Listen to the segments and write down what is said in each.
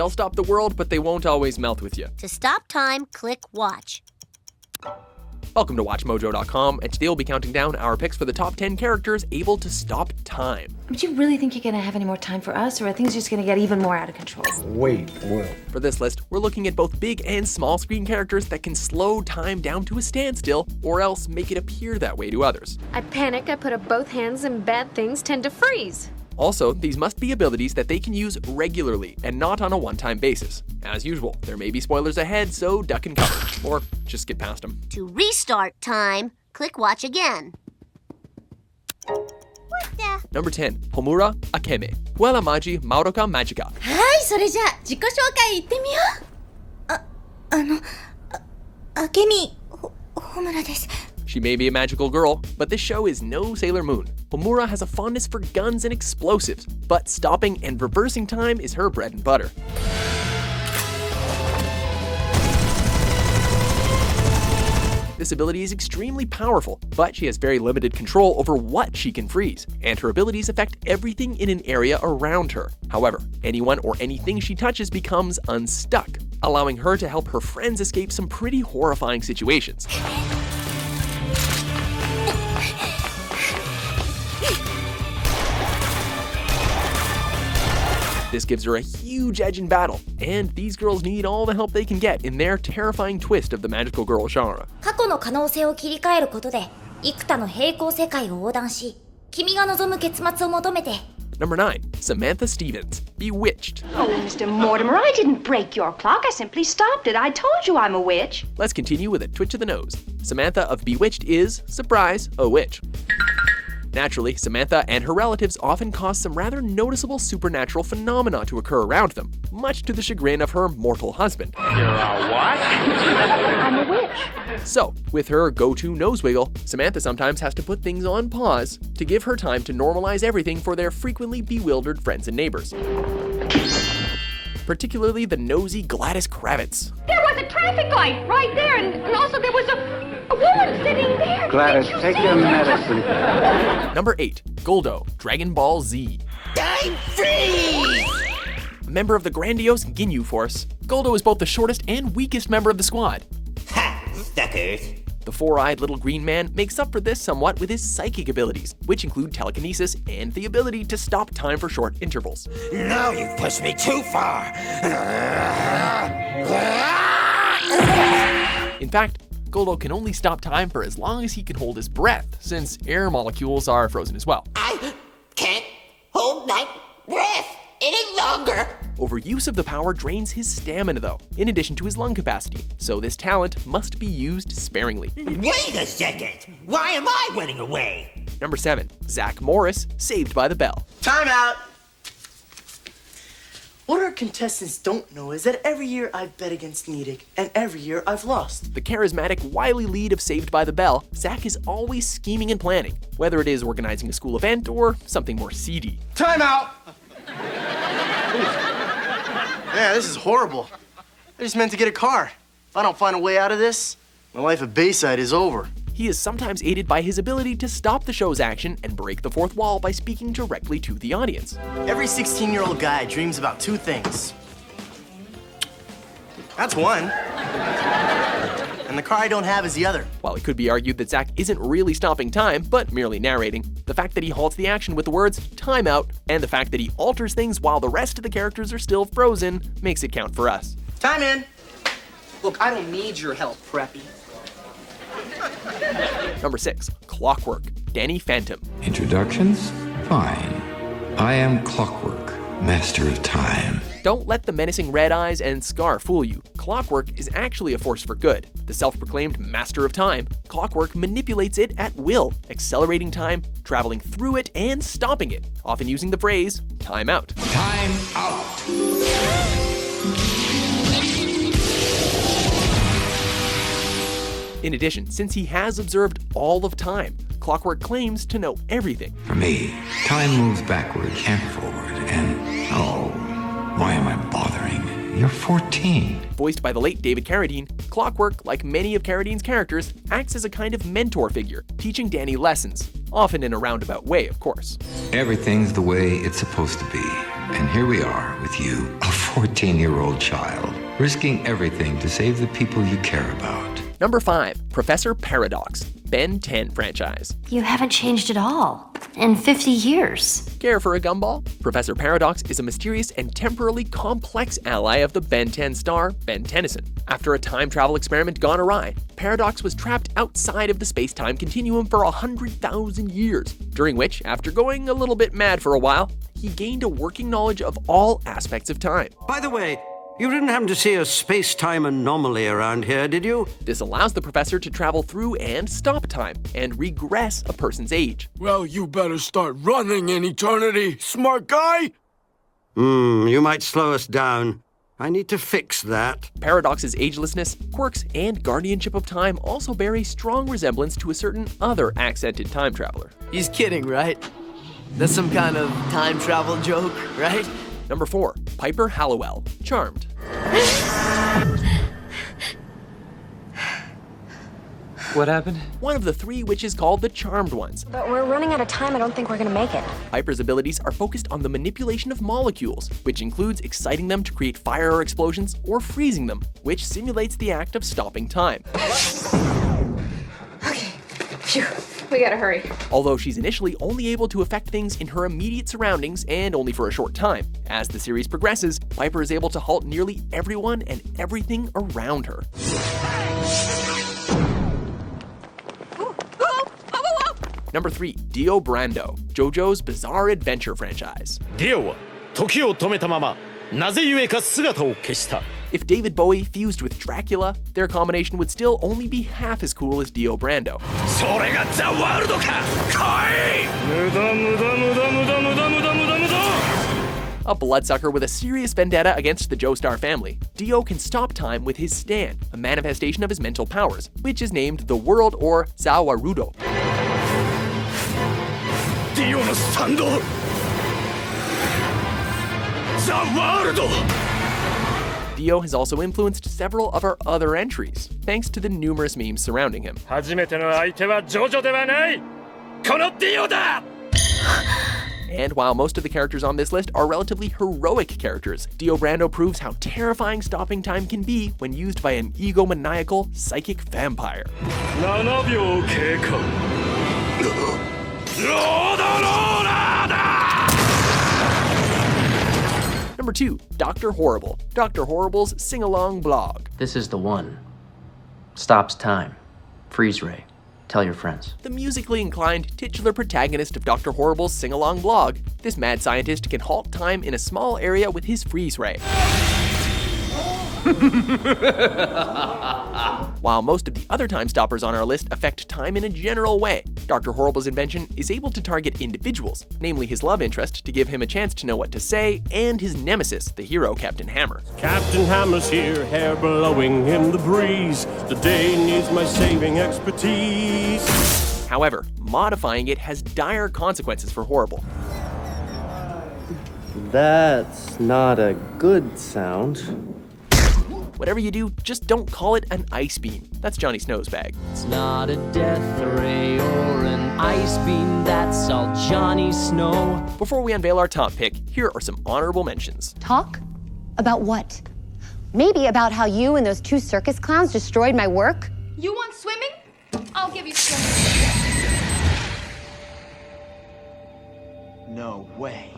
They'll stop the world, but they won't always melt with you. To stop time, click watch. Welcome to WatchMojo.com, and today we'll be counting down our picks for the top 10 characters able to stop time. Do you really think you're gonna have any more time for us, or are things just gonna get even more out of control? Wait, what? For this list, we're looking at both big and small screen characters that can slow time down to a standstill, or else make it appear that way to others. I panic, I put up both hands, and bad things tend to freeze. Also, these must be abilities that they can use regularly and not on a one-time basis. As usual, there may be spoilers ahead, so duck and cover, or just skip past them. To restart time, click watch again. Number 10, Homura Akeme. Puella Magi Madoka Magica. はい、それじゃあ自己紹介いってみよう。明美ほむらです。 She may be a magical girl, but this show is no Sailor Moon. Homura has a fondness for guns and explosives, but stopping and reversing time is her bread and butter. This ability is extremely powerful, but she has very limited control over what she can freeze, and her abilities affect everything in an area around her. However, anyone or anything she touches becomes unstuck, allowing her to help her friends escape some pretty horrifying situations. This gives her a huge edge in battle, and these girls need all the help they can get in their terrifying twist of the magical girl genre. 過去の可能性を切り替えることで、幾多の平行世界を横断し、君が望む結末を求めて。 Number 9, Samantha Stephens, Bewitched. Oh, Mr. Mortimer, I didn't break your clock. I simply stopped it. I told you I'm a witch. Let's continue with a twitch of the nose. Samantha of Bewitched is, surprise, a witch. Naturally, Samantha and her relatives often cause some rather noticeable supernatural phenomena to occur around them, much to the chagrin of her mortal husband. You're a what? I'm a witch. So, with her go-to nose wiggle, Samantha sometimes has to put things on pause to give her time to normalize everything for their frequently bewildered friends and neighbors. Particularly the nosy Gladys Kravitz. There was a traffic light right there, and also there was a woman sitting there. Gladys, take your medicine. Number 8, Goldo, Dragon Ball Z. I'm free! A member of the grandiose Ginyu Force, Goldo is both the shortest and weakest member of the squad. Ha! Suckers! The four-eyed little green man makes up for this somewhat with his psychic abilities, which include telekinesis and the ability to stop time for short intervals. Now you've pushed me too far! In fact, Goldo can only stop time for as long as he can hold his breath, since air molecules are frozen as well. I can't hold my breath any longer! Overuse of the power drains his stamina though, in addition to his lung capacity, so this talent must be used sparingly. Wait a second! Why am I running away? Number 7, Zack Morris, Saved by the Bell. Time out! What our contestants don't know is that every year I've bet against Nedic, and every year I've lost. The charismatic, wily lead of Saved by the Bell, Zack is always scheming and planning, whether it is organizing a school event or something more seedy. Time out! Yeah, this is horrible. I just meant to get a car. If I don't find a way out of this, my life at Bayside is over. He is sometimes aided by his ability to stop the show's action and break the fourth wall by speaking directly to the audience. Every 16-year-old guy dreams about two things. That's one. And the car I don't have is the other. While it could be argued that Zack isn't really stopping time, but merely narrating, the fact that he halts the action with the words, "time out," and the fact that he alters things while the rest of the characters are still frozen makes it count for us. Time in. Look, I don't need your help, Preppy. Number 6, Clockwork, Danny Phantom. Introductions? Fine. I am Clockwork, Master of Time. Don't let the menacing red eyes and scar fool you. Clockwork is actually a force for good. The self-proclaimed Master of Time, Clockwork manipulates it at will, accelerating time, traveling through it, and stopping it, often using the phrase, time out. Time out! In addition, since he has observed all of time, Clockwork claims to know everything. For me, time moves backward and forward, and oh, why am I bothering? You're 14. Voiced by the late David Carradine, Clockwork, like many of Carradine's characters, acts as a kind of mentor figure, teaching Danny lessons, often in a roundabout way, of course. Everything's the way it's supposed to be. And here we are with you, a 14-year-old child, risking everything to save the people you care about. Number 5. Professor Paradox, Ben 10 franchise. You haven't changed at all in 50 years. Care for a gumball? Professor Paradox is a mysterious and temporally complex ally of the Ben 10 star, Ben Tennyson. After a time travel experiment gone awry, Paradox was trapped outside of the space-time continuum for 100,000 years, during which, after going a little bit mad for a while, he gained a working knowledge of all aspects of time. By the way, you didn't happen to see a space-time anomaly around here, did you? This allows the professor to travel through and stop time, and regress a person's age. Well, you better start running in eternity, smart guy! You might slow us down. I need to fix that. Paradox's agelessness, quirks, and guardianship of time also bear a strong resemblance to a certain other accented time traveler. He's kidding, right? That's some kind of time travel joke, right? Number 4. Piper Halliwell, Charmed. What happened? One of the 3 witches called the Charmed Ones. But we're running out of time. I don't think we're gonna make it. Piper's abilities are focused on the manipulation of molecules, which includes exciting them to create fire or explosions, or freezing them, which simulates the act of stopping time. Okay, phew. We gotta hurry. Although she's initially only able to affect things in her immediate surroundings and only for a short time. As the series progresses, Piper is able to halt nearly everyone and everything around her. Number 3. Dio Brando, JoJo's Bizarre Adventure franchise. Dio 時を止めたまま、なぜ故か姿を消した。 If David Bowie fused with Dracula, their combination would still only be half as cool as Dio Brando. それがザ・ワールドか。来い。無駄無駄無駄無駄無駄無駄無駄無駄。 A bloodsucker with a serious vendetta against the Joestar family, Dio can stop time with his stand, a manifestation of his mental powers, which is named the World or Zawarudo. Dio のスタンド。ザ・ワールド。 Dio has also influenced several of our other entries, thanks to the numerous memes surrounding him. 初めての相手はジョジョではない。このディオだ。 And while most of the characters on this list are relatively heroic characters, Dio Brando proves how terrifying stopping time can be when used by an egomaniacal psychic vampire. 7秒経過。ロードローラーだ。 Number 2. Dr. Horrible, Dr. Horrible's sing-along blog. This is the one. Stops time. Freeze ray. Tell your friends. The musically inclined titular protagonist of Dr. Horrible's sing-along blog, this mad scientist can halt time in a small area with his freeze ray. While most of the other time stoppers on our list affect time in a general way, Dr. Horrible's invention is able to target individuals, namely his love interest to give him a chance to know what to say, and his nemesis, the hero Captain Hammer. Captain Hammer's here, hair blowing in the breeze. The day needs my saving expertise. However, modifying it has dire consequences for Horrible. That's not a good sound. Whatever you do, just don't call it an ice beam. That's Johnny Snow's bag. It's not a death ray or an ice beam, that's all Johnny Snow. Before we unveil our top pick, here are some honorable mentions. Talk? About what? Maybe about how you and those 2 circus clowns destroyed my work? You want swimming? I'll give you swimming. No way.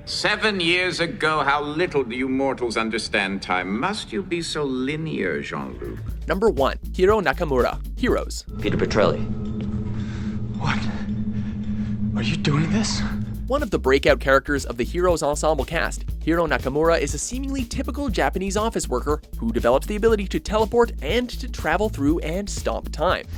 7 years ago, how little do you mortals understand time? Must you be so linear, Jean-Luc? Number 1. Hiro Nakamura, Heroes. Peter Petrelli. What? Are you doing this? One of the breakout characters of the Heroes ensemble cast, Hiro Nakamura is a seemingly typical Japanese office worker who develops the ability to teleport and to travel through and stop time.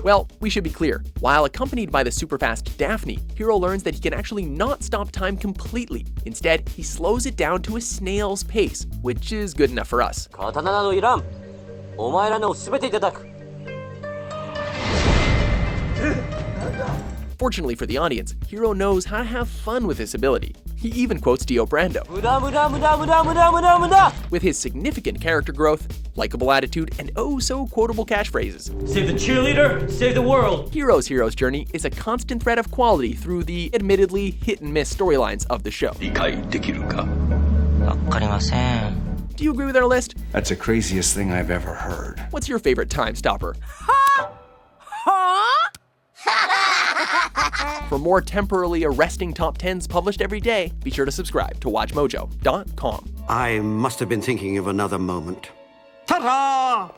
Well, we should be clear. While accompanied by the superfast Daphne, Hiro learns that he can actually not stop time completely. Instead, he slows it down to a snail's pace, which is good enough for us. Fortunately for the audience, Hiro knows how to have fun with this ability. He even quotes Dio Brando. With his significant character growth, likable attitude, and oh-so-quotable catchphrases. Save the cheerleader, save the world. Hiro's hero's journey is a constant thread of quality through the admittedly hit-and-miss storylines of the show. Do you agree with our list? That's the craziest thing I've ever heard. What's your favorite time stopper? For more temporarily arresting top 10s published every day, be sure to subscribe to WatchMojo.com. I must have been thinking of another moment. Ta-da!